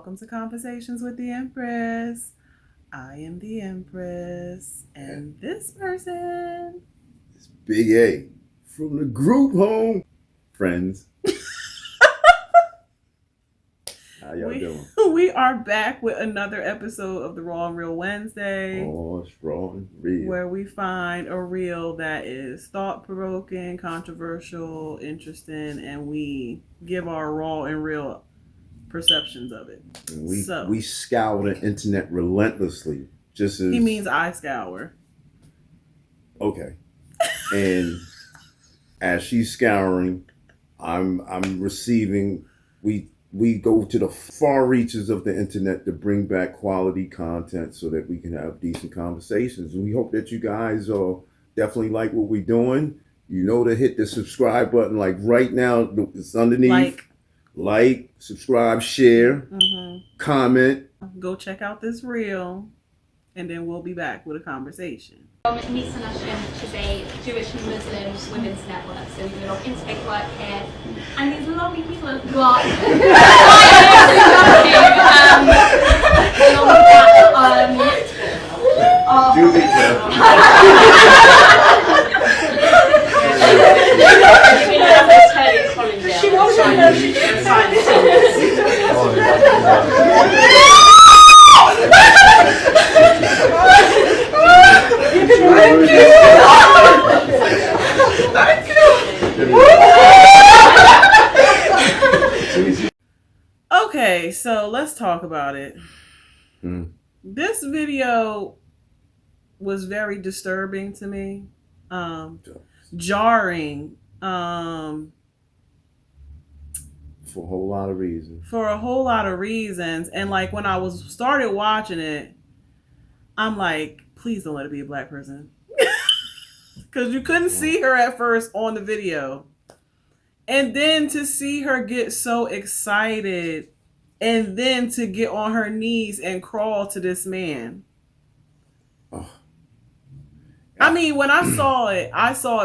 Welcome to Conversations with the Empress. I am the Empress, and this person is Big A from the group home. Friends. How y'all doing? We are back with another episode of the Raw and Real Wednesday. Oh, it's raw and real. Where we find a reel that is thought-provoking, controversial, interesting, and we give our raw and real perceptions of it. And we scour the internet relentlessly. Just as he means I scour. Okay. And as she's scouring, I'm receiving. We go to the far reaches of the internet to bring back quality content so that we can have decent conversations. And we hope that you guys definitely like what we're doing. You know to hit the subscribe button like right now. It's underneath. Like, subscribe, share, comment. Go check out this reel, and then we'll be back with a conversation. Nisa Nashim, which is a Jewish and Muslim women's network. So we do a lot of intake work here. And these lovely people have got along with that, she won't know she's inside this. Okay, so let's talk about it. This video was very disturbing to me, jarring, for a whole lot of reasons. And like when I started watching it, I'm like, please don't let it be a black person. Because you couldn't see her at first on the video. And then to see her get so excited and then to get on her knees and crawl to this man. Oh. I mean, when I saw it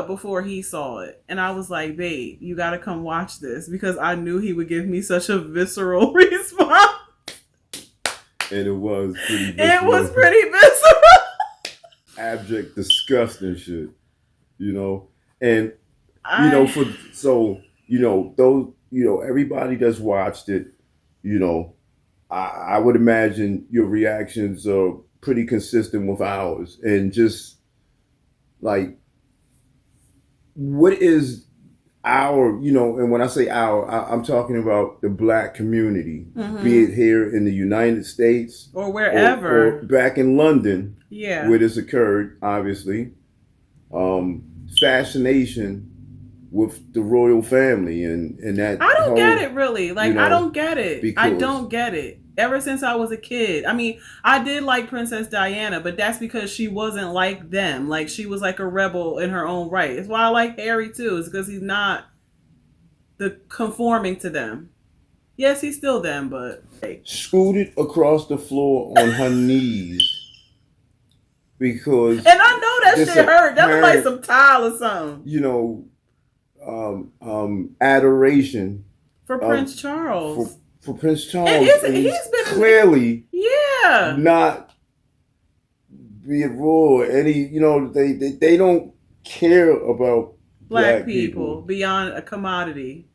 before he saw it. And I was like, babe, you got to come watch this. Because I knew he would give me such a visceral response. And it was pretty visceral. It was pretty visceral. Abject, disgusting shit. You know? And, everybody that's watched it, I would imagine your reactions are pretty consistent with ours. And just, like, what is our, and when I say our, I'm talking about the black community, be it here in the United States or wherever, or back in London, where this occurred, obviously. Fascination with the royal family and that. I don't get it really. Like, I don't get it. I don't get it. Ever since I was a kid. I mean, I did like Princess Diana, but that's because she wasn't like them. Like, she was like a rebel in her own right. It's why I like Harry too. It's because he's not conforming to them. Yes, he's still them, but scooted across the floor on her knees because. And I know that shit hurt. That was like some tile or something. Adoration for Prince Charles. For Prince Charles, and he's been clearly not being raw. They don't care about black people beyond a commodity.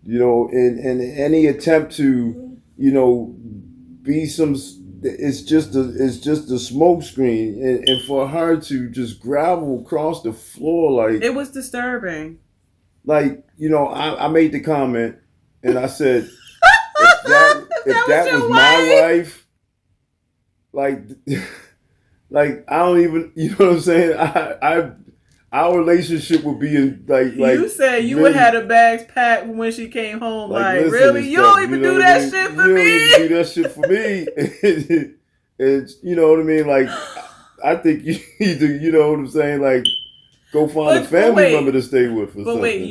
And any attempt to be some, it's just a smoke screen, and for her to just gravel across the floor like it was disturbing. Like I made the comment and I said. If that was my wife, like I don't even, you know what I'm saying? Our relationship would be in like you said you really, would have the bags packed when she came home. Like really, you stuff, don't even do that shit for me. You don't even do that shit for me. And you know what I mean? Like I think you need to, you know what I'm saying? Like go find a family member to stay with. But something. Wait,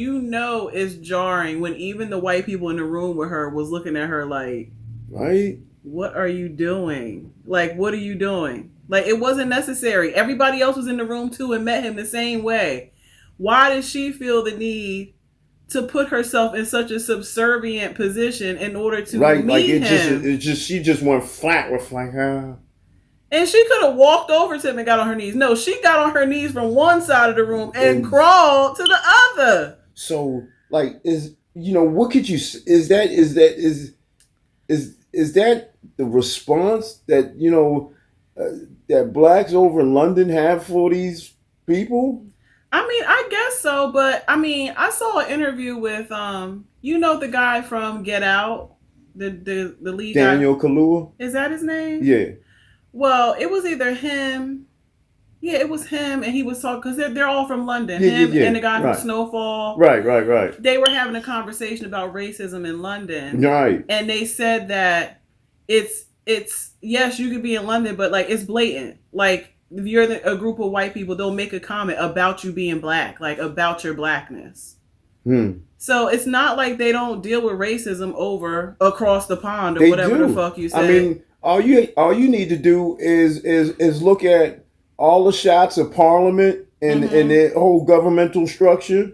it's jarring when even the white people in the room with her was looking at her like, right? What are you doing? Like, what are you doing? Like, it wasn't necessary. Everybody else was in the room too and met him the same way. Why did she feel the need to put herself in such a subservient position in order to Right, like meet him. she just went flat with like, And she could have walked over to him and got on her knees. No, she got on her knees from one side of the room and crawled to the other. So, like, what could you? Is that the response that that blacks over in London have for these people? I mean, I guess so, but I mean, I saw an interview with the guy from Get Out, the lead Daniel guy. Kaluuya. Is that his name? Yeah. Well, it was either him. Yeah, it was him, and he was talking because they're all from London. Yeah, him yeah. and the guy Right. from Snowfall. Right. They were having a conversation about racism in London. Right. And they said that it's yes, you could be in London, but like it's blatant. Like if you're a group of white people, they'll make a comment about you being black, like about your blackness. So it's not like they don't deal with racism over across the pond or They whatever do. the fuck you say. I mean, all you need to do is look at all the shots of Parliament and their whole governmental structure,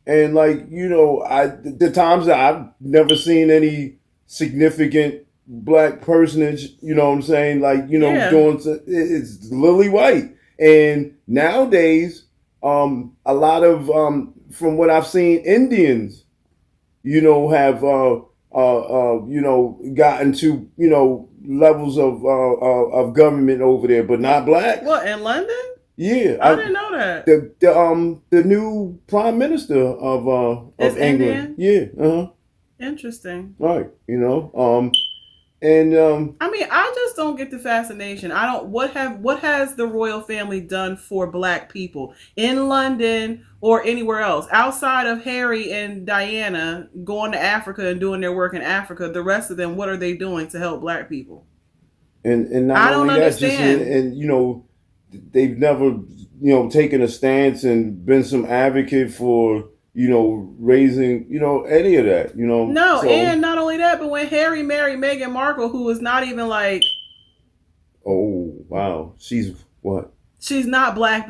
and the times that I've never seen any significant black personage, you know what I'm saying, doing it's lily white. And nowadays, a lot of from what I've seen, Indians, have gotten to levels of government over there, but not black. What, in London? Yeah, I didn't know that. The new prime minister of England. Indian? Yeah. Interesting. Right. I mean, I just don't get the fascination. I don't. What has the royal family done for black people in London or anywhere else outside of Harry and Diana going to Africa and doing their work in Africa? The rest of them, what are they doing to help black people? And not I don't only that, understand. and they've never taken a stance and been some advocate for raising any of that. No, so, and not only that, but when Harry married Meghan Markle, who is not even like, oh wow, she's what? She's not black.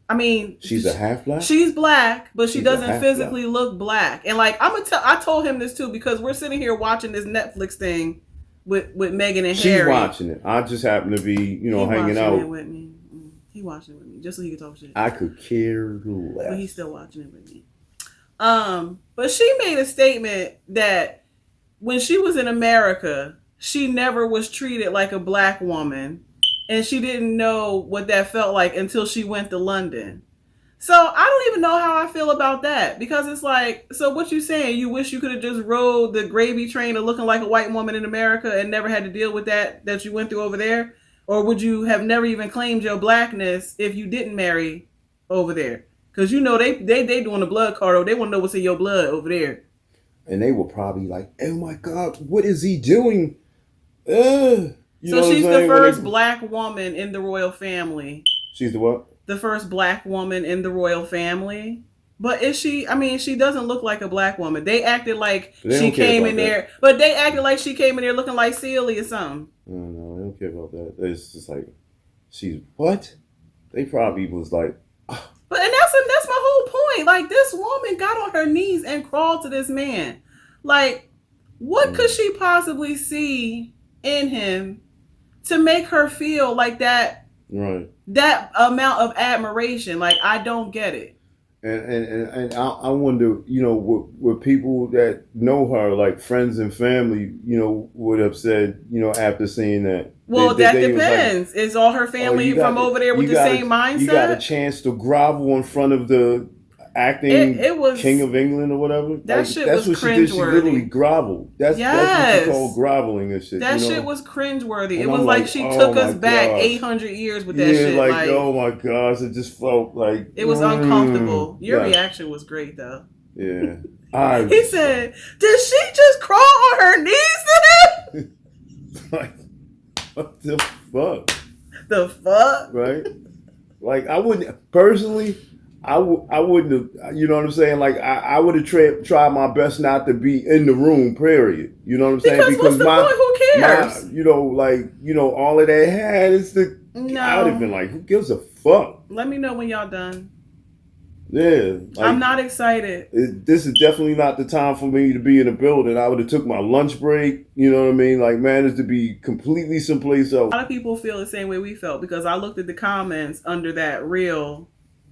I mean, she's a half black. She's black, but she doesn't physically look black. And like I told him this too because we're sitting here watching this Netflix thing with Meghan and She's Harry. She's watching it. I just happen to be hanging out. It with me. He watching it with me just so he could talk shit. I could care less. But he's still watching it with me. But she made a statement that when she was in America, she never was treated like a black woman, and she didn't know what that felt like until she went to London. So I don't even know how I feel about that, because it's like, so what you saying? You wish you could have just rode the gravy train of looking like a white woman in America and never had to deal with that you went through over there? Or would you have never even claimed your blackness if you didn't marry over there? Because they doing the blood card. They want to know what's in your blood over there. And they were probably like, oh my God, what is he doing? So she's the first black woman in the royal family. She's the what? The first black woman in the royal family. But is she? I mean, she doesn't look like a black woman. They acted like she came in there. But they acted like she came in there looking like Celie or something. No, they don't care about that. It's just like, she's what? They probably was like, But and that's my whole point. Like, this woman got on her knees and crawled to this man. Like, what could she possibly see in him to make her feel like that? Right. That amount of admiration. Like, I don't get it. And I wonder, with people that know her, like friends and family, would have said, after seeing that. Well, that depends. Like, is all her family from over there with the same mindset? You got a chance to grovel in front of the acting King of England or whatever. That shit was cringeworthy. She did. She literally groveled. That's what you call groveling and shit. That shit was cringeworthy. It was like she took us back 800 years with that shit. Like, oh my gosh, it just felt like it was uncomfortable. Your reaction was great though. Yeah. He said, "Did she just crawl on her knees to him?" Like, what the fuck? The fuck? Right? Like, I wouldn't personally. I wouldn't have, you know what I'm saying? Like, I would have tried my best not to be in the room, period. You know what I'm saying? Because what's the point? Who cares? All of that had is No. I would have been like, who gives a fuck? Let me know when y'all done. Yeah, like, I'm not excited. This is definitely not the time for me to be in a building. I would have took my lunch break. You know what I mean? Like, managed to be completely someplace else. A lot of people feel the same way we felt because I looked at the comments under that reel,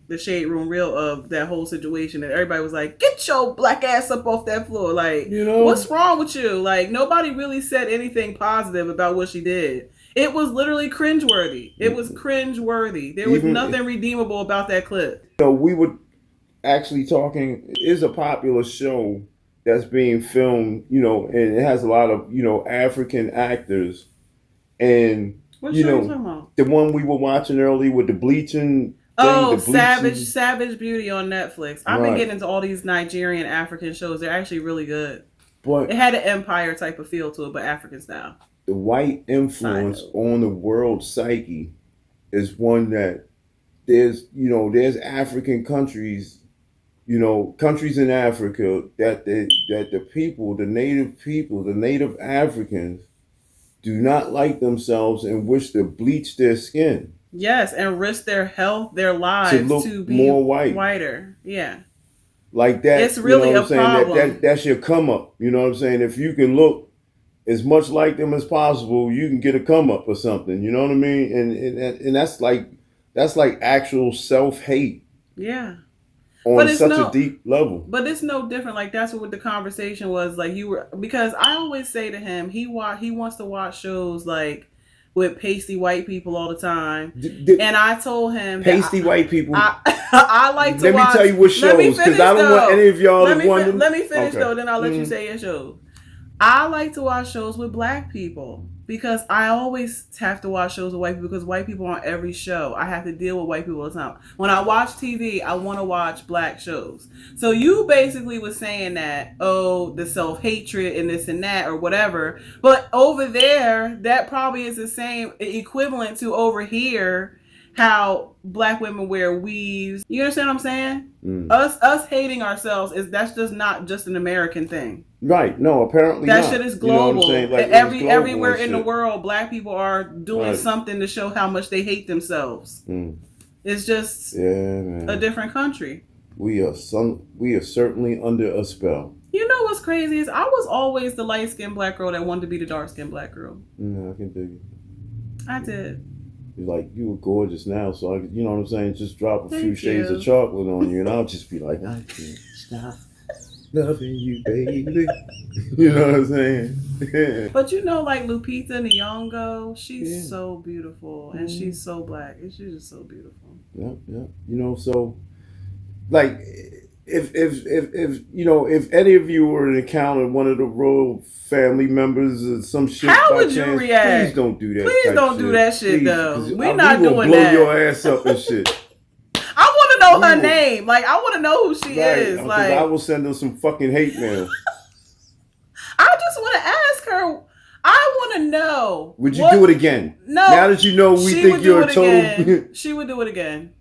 the Shade Room reel of that whole situation, and everybody was like, "Get your black ass up off that floor!" Like, what's wrong with you? Like, nobody really said anything positive about what she did. It was literally cringeworthy. It was cringeworthy. There was nothing redeemable about that clip. We were actually talking. Is a popular show that's being filmed, and it has a lot of African actors, and what show are you talking about? The one we were watching earlier with the bleaching. Oh, Savage Beauty on Netflix. I've been getting into all these Nigerian African shows. They're actually really good. But it had an empire type of feel to it, but African style. The white influence on the world psyche is one that there's African countries, countries in Africa that the people, the native Africans do not like themselves and wish to bleach their skin. Yes, and risk their health, their lives to be more whiter. Yeah. Like that. It's really a problem. That's your come up. You know what I'm saying? If you can look as much like them as possible, you can get a come up or something. You know what I mean? And that's like actual self-hate. Yeah. On such a deep level. But it's no different. Like, that's what the conversation was. Like, because I always say to him, he wants to watch shows like with pasty white people all the time. And I told him pasty white people. I like to watch. Let me tell you what shows, because I don't want any of y'all to wonder. Let me finish though, then I'll let you say your shows. I like to watch shows with black people because I always have to watch shows with white people because white people are on every show. I have to deal with white people all the time. When I watch TV, I want to watch black shows. So you basically was saying that, the self-hatred and this and that or whatever. But over there, that probably is the same equivalent to over here how black women wear weaves. You understand what I'm saying? Us hating ourselves that's just not just an American thing. Right. No, apparently that not. shit is global. You know what I'm saying? Like, everywhere in the world, black people are doing something to show how much they hate themselves. It's just a different country. We are certainly under a spell. You know what's crazy is I was always the light-skinned black girl that wanted to be the dark-skinned black girl. Yeah, I can dig it. I did. Like, you were gorgeous now, so you know what I'm saying? Just drop a few shades of chocolate on you, and I'll just be like, I can't stop loving you, baby. You know what I'm saying? But like Lupita Nyong'o, she's so beautiful, and she's so black, and she's just so beautiful. Yep. So, like, if any of you were to encounter one of the royal family members or some shit, how would you react? Please don't do that. Please don't do that shit, though. We're not doing blow that. Your ass up and shit. I want to know her name. Like, I want to know who she is. Like, I will send her some fucking hate mail. I just want to ask her. I want to know. Would you do it again? No. Now that you know we think you're a total. She would do it again.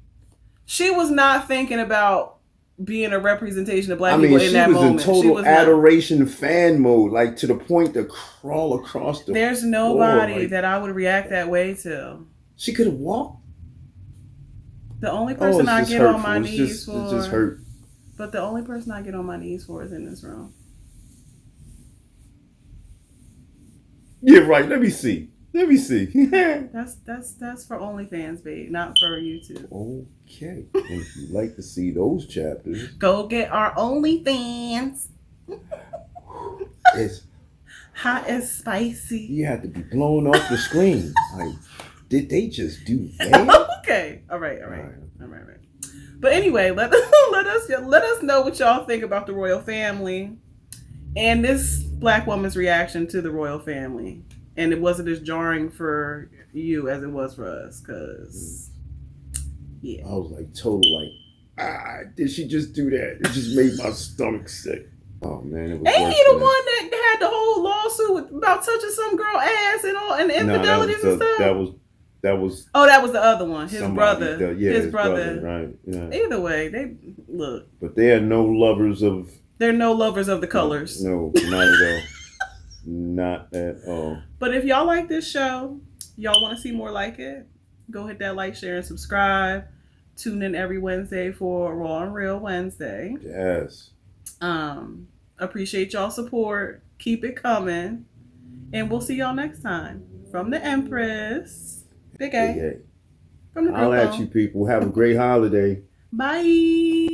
She was not thinking about being a representation of black people in that moment. She was in total adoration fan mode, like to the point to crawl across the There's nobody that I would react that way to. She could have walked. The only person I get on my knees for. It just hurt. But the only person I get on my knees for is in this room. Yeah, right. Let me see. That's for OnlyFans, babe, not for YouTube. Okay. And if you'd like to see those chapters, go get our OnlyFans. It's hot and spicy. You have to be blown off the screen. Like, did they just do that? Okay. All right. But anyway, let us know what y'all think about the royal family and this black woman's reaction to the royal family. And it wasn't as jarring for you as it was for us, because, I was like, did she just do that? It just made my stomach sick. Oh, man, it was ain't he the one that had the whole lawsuit about touching some girl ass and all, and infidelities and stuff? That was... Oh, that was the other one. His brother. His brother. Right, yeah. Either way, they... Look. But they are no lovers of... They're no lovers of the colors. No, not at all. Not at all. But if y'all like this show, y'all want to see more like it, go hit that like, share, and subscribe. Tune in every Wednesday for Raw and Real Wednesday. Yes. Appreciate y'all support. Keep it coming. And we'll see y'all next time. From the Empress. Big A. Big A. From the I'll at you people. Have a great holiday. Bye.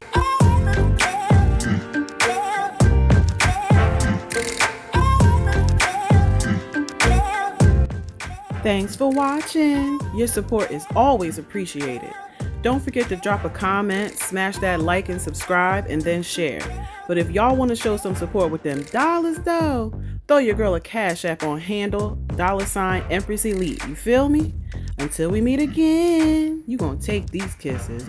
Thanks for watching. Your support is always appreciated. Don't forget to drop a comment, smash that like and subscribe, and then share. But if y'all want to show some support with them dollars though, throw your girl a Cash App on handle $EmpressElite. You feel me? Until we meet again, you gonna take these kisses.